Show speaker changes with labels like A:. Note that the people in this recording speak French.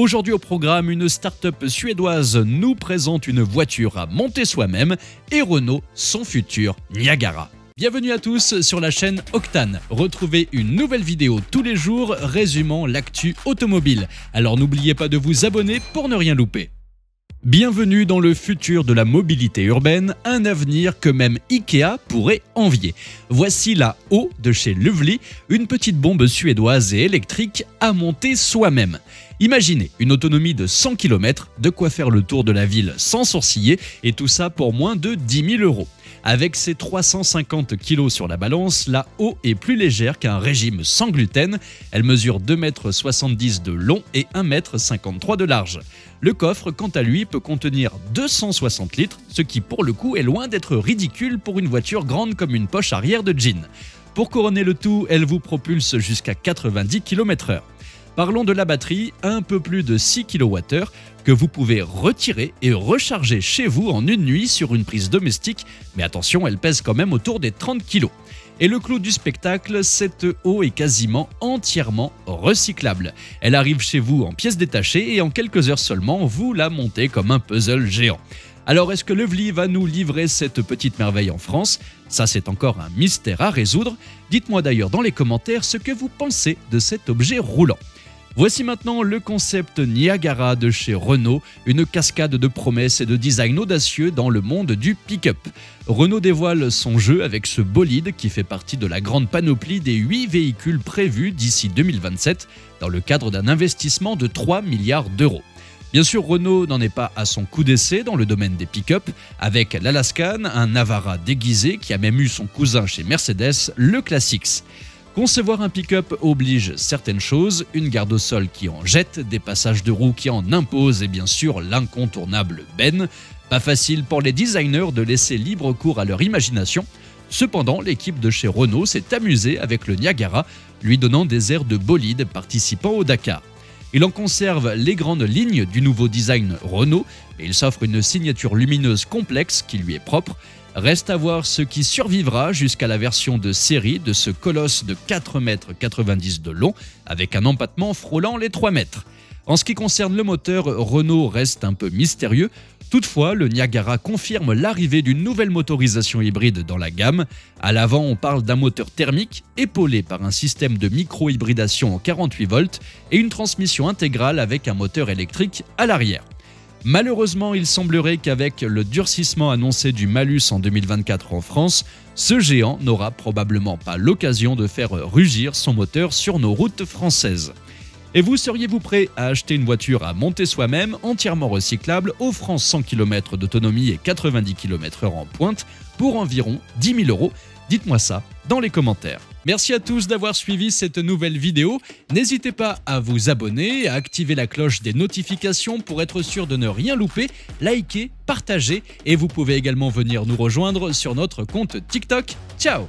A: Aujourd'hui au programme, une start-up suédoise nous présente une voiture à monter soi-même et Renault son futur Niagara. Bienvenue à tous sur la chaîne Octane. Retrouvez une nouvelle vidéo tous les jours résumant l'actu automobile. Alors n'oubliez pas de vous abonner pour ne rien louper. Bienvenue dans le futur de la mobilité urbaine, un avenir que même Ikea pourrait envier. Voici la O de chez Lovely, une petite bombe suédoise et électrique à monter soi-même. Imaginez une autonomie de 100 km, de quoi faire le tour de la ville sans sourciller, et tout ça pour moins de 10 000 €. Avec ses 350 kg sur la balance, la O est plus légère qu'un régime sans gluten. Elle mesure 2,70 m de long et 1,53 m de large. Le coffre, quant à lui, peut contenir 260 litres, ce qui pour le coup est loin d'être ridicule pour une voiture grande comme une poche arrière de jean. Pour couronner le tout, elle vous propulse jusqu'à 90 km/h. Parlons de la batterie, un peu plus de 6 kWh que vous pouvez retirer et recharger chez vous en une nuit sur une prise domestique, mais attention, elle pèse quand même autour des 30 kg. Et le clou du spectacle, cette eau est quasiment entièrement recyclable. Elle arrive chez vous en pièces détachées et en quelques heures seulement, vous la montez comme un puzzle géant. Alors est-ce que Lovely va nous livrer cette petite merveille en France? Ça, c'est encore un mystère à résoudre. Dites-moi d'ailleurs dans les commentaires ce que vous pensez de cet objet roulant. Voici maintenant le concept Niagara de chez Renault, une cascade de promesses et de design audacieux dans le monde du pick-up. Renault dévoile son jeu avec ce bolide qui fait partie de la grande panoplie des 8 véhicules prévus d'ici 2027 dans le cadre d'un investissement de 3 milliards d'euros. Bien sûr, Renault n'en est pas à son coup d'essai dans le domaine des pick-up, avec l'Alaskan, un Navara déguisé qui a même eu son cousin chez Mercedes, le Classics. Concevoir un pick-up oblige certaines choses, une garde au sol qui en jette, des passages de roues qui en imposent et bien sûr l'incontournable benne. Pas facile pour les designers de laisser libre cours à leur imagination. Cependant, l'équipe de chez Renault s'est amusée avec le Niagara, lui donnant des airs de bolide participant au Dakar. Il en conserve les grandes lignes du nouveau design Renault, mais il s'offre une signature lumineuse complexe qui lui est propre. Reste à voir ce qui survivra jusqu'à la version de série de ce colosse de 4,90 m de long, avec un empattement frôlant les 3 mètres. En ce qui concerne le moteur, Renault reste un peu mystérieux. Toutefois, le Niagara confirme l'arrivée d'une nouvelle motorisation hybride dans la gamme. À l'avant, on parle d'un moteur thermique épaulé par un système de micro-hybridation en 48 volts et une transmission intégrale avec un moteur électrique à l'arrière. Malheureusement, il semblerait qu'avec le durcissement annoncé du malus en 2024 en France, ce géant n'aura probablement pas l'occasion de faire rugir son moteur sur nos routes françaises. Et vous, seriez-vous prêt à acheter une voiture à monter soi-même, entièrement recyclable, offrant 100 km d'autonomie et 90 km/h en pointe pour environ 10 000 €? Dites-moi ça dans les commentaires. Merci à tous d'avoir suivi cette nouvelle vidéo. N'hésitez pas à vous abonner, à activer la cloche des notifications pour être sûr de ne rien louper, liker, partager et vous pouvez également venir nous rejoindre sur notre compte TikTok. Ciao!